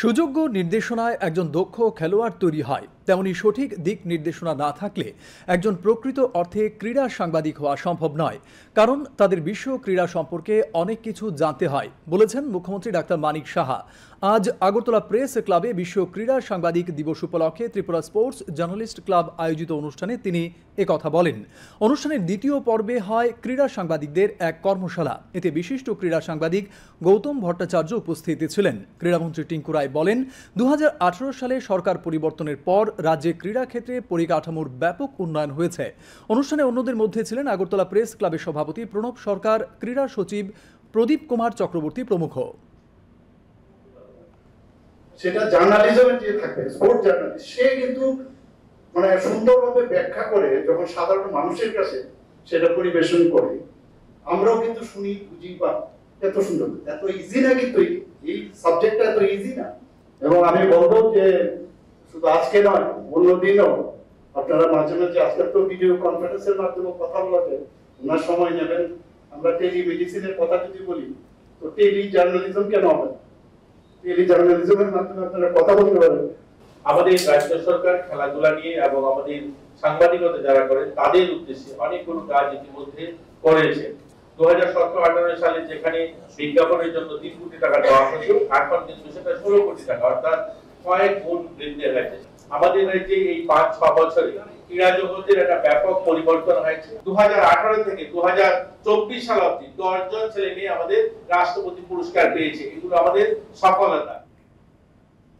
সুযোগ্য নির্দেশনায় একজন দক্ষ খেলোয়াড় তৈরি হয়, তেমনি সঠিক দিক নির্দেশনা না থাকলে একজন প্রকৃত অর্থে ক্রীড়া সাংবাদিক হওয়া সম্ভব নয়। কারণ তাদের বিশ্ব ক্রীড়া সম্পর্কে অনেক কিছু জানতে হয়, বলেছেন মুখ্যমন্ত্রী ডাক্তার মানিক সাহা। আজ আগরতলা প্রেস ক্লাবে বিশ্ব ক্রীড়া সাংবাদিক দিবস উপলক্ষে ত্রিপুরা স্পোর্টস জার্নালিস্ট ক্লাব আয়োজিত অনুষ্ঠানে তিনি একথা বলেন। অনুষ্ঠানের দ্বিতীয় পর্বে হয় ক্রীড়া সাংবাদিকদের এক কর্মশালা। এতে বিশিষ্ট ক্রীড়া সাংবাদিক গৌতম ভট্টাচার্য উপস্থিত ছিলেন। ক্রীড়ামন্ত্রী টিঙ্কু রায় বলেন, 2018 সালে সরকার পরিবর্তনের পর রাজ্যে ক্রীড়া ক্ষেত্রে পরিকাঠামোর ব্যাপক উন্নয়ন হয়েছে। অনুষ্ঠানে অন্যদের মধ্যে ছিলেন আগরতলা প্রেস ক্লাবের সভাপতি প্রণব সরকার, ক্রীড়া সচিব প্রদীপ কুমার চক্রবর্তী প্রমুখ। সেটা জার্নালিজমের যে থাকে, স্পোর্টস জার্নালিস্ট, সে কিন্তু মানে সুন্দরভাবে ব্যাখ্যা করে যখন সাধারণ মানুষের কাছে সেটা পরিবেশন করে, আমরাও কিন্তু শুনি, বুঝি, বা এত সুন্দর, এত ইজি না, কিন্তু এই সাবজেক্টটা এত ইজি না। এবং আমি বলবো যে শুধু আজকে নয়, অন্যদিনও আপনারা মাঝে মাঝে, আজকাল তো ভিডিও কনফারেন্সের মাধ্যমে কথা বলাতে ওনার সময় নেবেন। আমরা টেলিমেডিসিনের কথা যদি বলি, তো টেলি জার্নালিজম কেন হবে? টেলি জার্নালিজমের মাধ্যমে আপনারা কথা বলতে পারেন। আমাদের রাজ্য সরকার খেলাধুলা নিয়ে এবং আমাদের সাংবাদিকতা যারা করেন তাদের উদ্দেশ্যে অনেকগুলো কাজ ইতিমধ্যে করেছে। 2017-18 সালে যেখানে বিজ্ঞাপনের জন্য 3 কোটি টাকা দেওয়া হতো, এখন কিন্তু সেটা 16 কোটি টাকা, অর্থাৎ কয়েক গুণ বৃদ্ধি হয়েছে। আমাদের রাজ্যে এই 5-6 বছরে ক্রীড়া জগতের একটা ব্যাপক পরিবর্তন হয়েছে। 2018 থেকে 2024 সাল অবধি 10 জন ছেলে মেয়ে আমাদের রাষ্ট্রপতি পুরস্কার পেয়েছে। এগুলো আমাদের সফলতা।